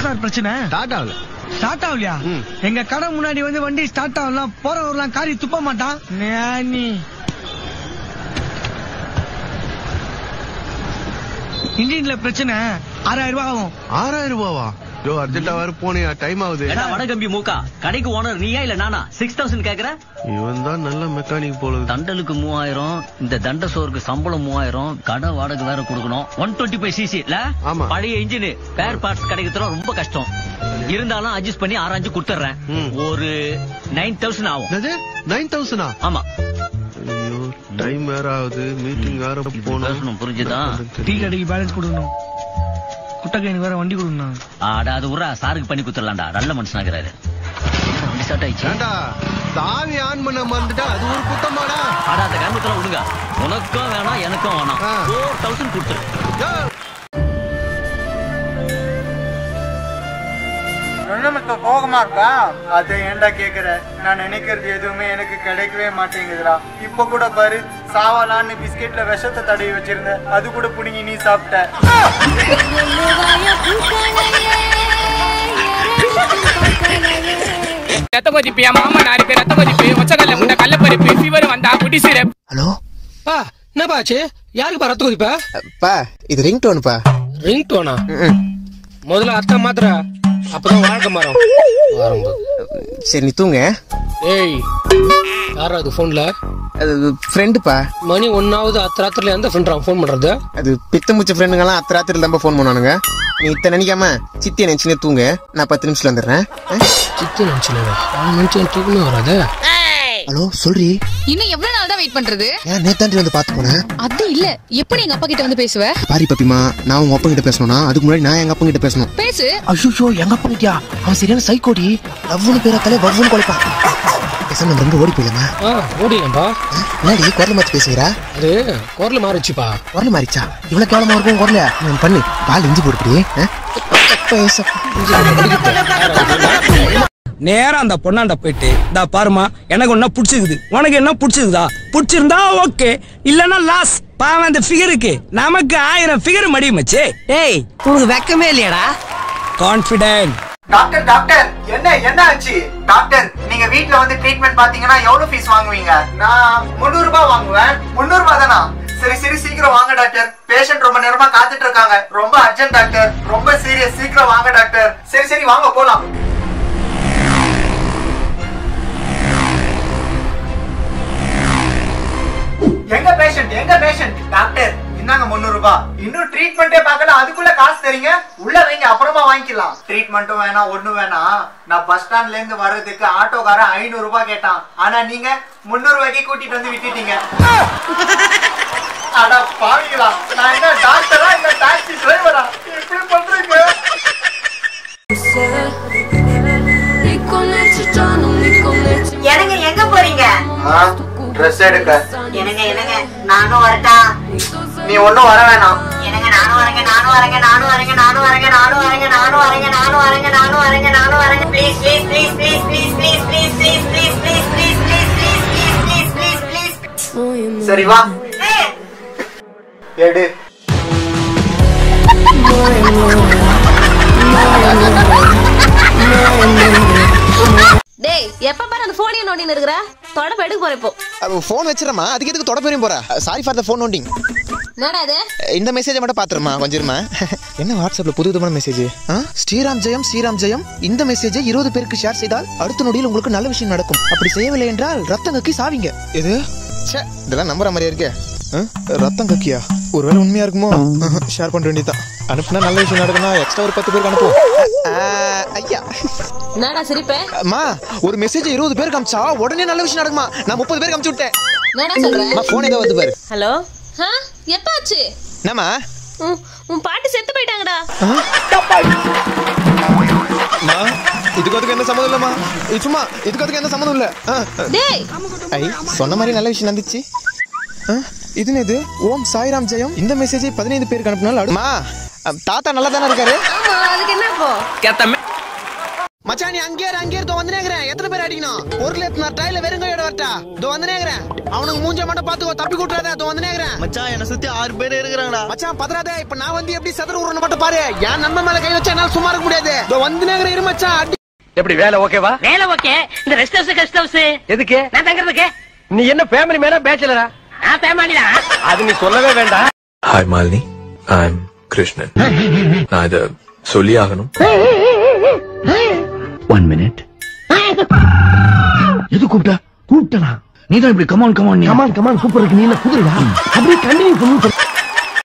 Sir பிரச்சனை? Start ஆகலையா? எங்க கடை முன்னாடி வந்து வண்டி ஸ்டார்ட் ஆகலாம், போறவர்லாம் காரி துப்ப மாட்டான். இன்ஜின்ல பிரச்சனை. 6000 ரூபாய் ஆகும். 6000 ரூபாவா? யோ அர்ஜென்ட்டா வர போனியா, டைம் ஆகுது. வடகம்பி மூக்கா, கடைக்கு ஓனர் நீயா இல்ல நானா? 6000 கேக்குற? இவன் தான் நல்ல மெக்கானிக் போல. தண்டலுக்கு 3000, இந்த தண்ட சோருக்கு சம்பளம் 3000, கடை வாடகை வேற கொடுக்கணும். 125cc இல்ல? பழைய இன்ஜின் ஸ்பேர் பார்ட்ஸ் கிடைக்கிறது ரொம்ப கஷ்டம். இருந்தாலும் அட்ஜஸ்ட் பண்ணி ஆராய்ஞ்சு கொடுத்துறேன். ஒரு 9000 ஆகும். 9000? ஆமா. ஐயோ டைம் வேற ஆகுது, மீட்டிங் வேற போகணும். புரிஞ்சுதா? டீ கடைக்கு பேலன்ஸ் கொடுக்கணும், குட்டகைக்கு வேற வண்டி கொடுக்கணும். அது உரா சாருக்கு பண்ணி கொடுத்துடலாம்டா, நல்ல மனுஷனாகிறாரு. சாவி ஆன் பண்ண மறந்துட்டா அது ஒரு குத்தமாடா. அந்த கிராமத்துல விடுங்க, உனக்கும் வேணாம் எனக்கும் வேணாம். 4000 கொடுத்துரு. கோபமா இருக்கா? அதை ஏன்டா கேக்குற? நான் நினைக்கிறது எதுவுமே எனக்கு கிடைக்கவே மாட்டேங்குதுடா. இப்ப கூட பாரு, சாவலான்னு பிஸ்கெட்ல விஷத்தை தடவி வச்சிருந்த, அது கூட புடுங்கி நீ சாப்பிட்ட. ரத்த கொதிப்பு, என் மாமா நாருக்கு ரத்த கொதிப்பு, ஒச்சக்கல்ல முட்டை கல்ல பருப்பு, ஃபீவர் வந்தா குடி சிரப். ஹலோ என்னப்பா ஆச்சு? யாருக்கு ரத்த கொதிப்பா? பா இது ரிங் டோனுப்பா. Ring Donna? முதல்ல அத்தா மாத்திர, அப்பதான் வாழ்க்கை மாறும். சரி நீ தூங்க. ஏய் யாரா அது போன்ல? அது ஃப்ரெண்டுப்பா. மணி 1 அத்தராத்திரில எந்த ஃப்ரெண்ட் போன் பண்றது? அது பித்த முச்ச ஃப்ரெண்டுங்கெல்லாம் அத்தராத்திரில தான் போன் பண்ணுவானுங்க. நீ இத்த நினைக்காம சித்திய நினைச்சுனே தூங்க, நான் 10 நிமிஷத்துல வந்துடுறேன். சித்திய நினைச்சு தூக்கணும் வராது. ஹலோ சொல்றி. இன்னும் எவ்வளவு நாள் தான் வெயிட் பண்றது? ஏன் நேத்தாண்டி வந்து பாத்து போனேன். அது இல்ல, எப்படி எங்க அப்பா கிட்ட வந்து பேசுவ? பாரி பப்பிமா, நான் உங்க அப்பா கிட்ட பேசணும்னா அதுக்கு முன்னாடி நான் எங்க அப்பா கிட்ட பேசணும். பேசு. ஐயோ எங்க அப்பா கிட்டயா? அவன் சரியான சைக்கோடி. லவ்னு பேராத்தாலே வவ்வுன்னு குலைப்பான். பேசாம நம்ம ரெண்டு ஓடி போயிடலாமா? ஓடிடலாம்பா. முன்னாடி குரல் மாத்தி பேசுகிறா. அது குரல் மாறிச்சுப்பா. குரல் மாறிச்சா? இவ்வளவு கேவலமா இருக்கும் குரல. நான் பண்ணு பால் இஞ்சி போட்டுப்படி. நேரம் அந்த பொண்ணாண்ட போயிட்டு, "தா பாருமா, எனக்கு ஒன்னா பிடிச்சிருக்குது, உனக்கு என்ன பிடிச்சிருக்குதா? பிடிச்சிருந்தா ஓகே, இல்லன்னா லாஸ். பாவம் அந்த ஃபிகருக்கு, நமக்கு 1000 ஃபிகர் மடியுமச்சே." ஏய் உனக்கு வெக்கமே இல்லையாடா? கான்ஃபிடென்ட். டாக்டர் டாக்டர் என்ன ஆச்சு? டாக்டர் நீங்க வீட்ல வந்து ட்ரீட்மெண்ட் பாத்தீங்கன்னா எவ்வளவு ஃபீஸ் வாங்குவீங்க? நான் 300 ரூபாய் வாங்குவேன். 300 ரூபாய் தானா? சரி சீக்கிரம் வாங்க டாக்டர். பேஷண்ட் ரொம்ப நேரமா காத்துட்டு இருக்காங்க. ரொம்ப அர்ஜென்ட் டாக்டர், ரொம்ப சீரியஸ். சீக்கிரம் வாங்க டாக்டர். சரி வாங்க போலாம். எங்க பேஷண்ட் டாக்டர்? இந்தாங்க 300 ரூபாய். இன்னும் ட்ரீட்மெண்டே பார்க்கல, அதுக்குள்ள காசு தரீங்க? உள்ள வைங்க, அப்புறமா வாங்கிக்கலாம். ட்ரீட்மெண்ட்டும் வேணாம், ஒண்ணும் வேணாம். நான் பஸ் ஸ்டாண்ட்ல இருந்து வர்றதுக்கு ஆட்டோக்காரன் 500 ரூபாய் கேட்டான். ஆனா நீங்க 300 ரூபாய்க்கு கூட்டிட்டு வந்து விட்டுட்டீங்க. அட பாவிங்களா, நான் என்ன டாக்டரா இல்ல டாக்ஸி டிரைவரா? இப்படி பண்றீங்க? எனக்கு எங்க போறீங்க? ட்ரெஸ் எடுக்க. எனக்கு நானும் வரட்டா? நீ ஒண்ணும் வர வேணாம். எனக்கு நானும் வரேங்க. ப்ளீஸ். சரி வா எடு. டேய் எப்ப பாரு அந்த போனே நோண்டின்னு இருக்கற? தொடப்ப எடுக்க போற இப்போ. போன் வச்சிரமா, அதுக்கு எதுக்கு தொடப்பறீங்க போற? சாரி ஃபார் தி போன் நோண்டிங். என்னடா இது? இந்த மெசேஜை மட்டும் பாத்துறமா கொஞ்சம்மா. என்ன வாட்ஸ்அப்ல புதுவிதமான மெசேஜ்? ஸ்ரீராம் ஜெயம். இந்த மெசேஜை 20 பேருக்கு ஷேர் செய்தால் அடுத்த நொடியில் உங்களுக்கு நல்ல விஷயம் நடக்கும். அப்படி செய்யவில்லை என்றால் ரத்தம் கக்கி சாவீங்க. எது? இதெல்லாம் நம்புற மாதிரியா இருக்கே. ரத்தம் கக்கியா? ஒருவேளை உண்மையா இருக்குமோ? ஷேர் பண்ண வேண்டியதான். அனுப்புனா நல்ல விஷயம் நடக்கும்னா எக்ஸ்ட்ரா ஒரு 10 பேருக்கு அனுப்புவோம். ஐயா என்னடா சிரிப்பே? அம்மா ஒரு மெசேஜ் 20 பேருக்கு அனுப்பிச்சா உடனே நல்ல விஷயம் நடக்குமா? நான் 30 பேருக்கு அனுப்பிச்சு விட்டேன். என்னடா சொல்ற? அம்மா போன் ஏதோ வந்து பாரு. ஹலோ எப்ப ஆச்சு? என்னம்மா? உன் பாட்டி செத்து போயிட்டாங்கடா. இதுக்கு என்ன சம்மந்தம் இல்லம்மா. சும்மா இதுக்கு என்ன சம்மந்தம் இல்ல. டேய் ஐ சொன்ன மாதிரி நல்ல விஷயம் நடந்துச்சு. இது என்னது? ஓம் சாய்ராம் ஜெயம். இந்த மெசேஜை 15 பேருக்கு அனுப்பினாலும் தாத்தா நல்லா தானே இருக்காரு? ஆமா, அதுக்கு என்ன இப்போ? மச்சான் நீ அங்கே வந்துனேங்கறேன். எத்தனை பேர் அடிக்கணும்? பொருள் நான் ட்ரைல வெறுங்கையோட வரட்டா? இதோ வந்துனேங்கறேன். அவனுக்கு மூஞ்ச மட்டும் பாத்துக்கோ, தப்பி கூட்றாத. இதோ வந்துனேங்கறேன். மச்சான் என்ன சுத்தி 6 பேர் இருக்கறாங்கடா. மச்சான் பதறாதே. இப்ப நான் வந்து எப்படி சதுர ஊறன மட்டும் பாரு. என் நண்பன் மேல கை வச்சா என்னால சும்மா இருக்க முடியாது. இதோ வந்துனேங்கறேன் இரு மச்சான். எப்படி வேலை ஓகேவா? வேலை ஓகே. இந்த ரெஸ்ட் ஹவுஸ் கெஸ்ட் ஹவுஸ் எதுக்கு? நான் தங்கறதுக்கு. நீ என்ன ஃபேமிலி மேனா பேச்சலரா? நான் ஃபேமிலி தான். அது நீ சொல்லவே வேண்டாம். Hi Malini, I'm Krishnan. நான் இத சொல்லி ஆகணும். 1 minute. எது கூப்பிட்டனா? நீதான் இப்படி கமான் கூப்பிடுறதுக்கு நீ இல்ல குதிரையா? அப்படியே கண்டினியூ பண்ணு.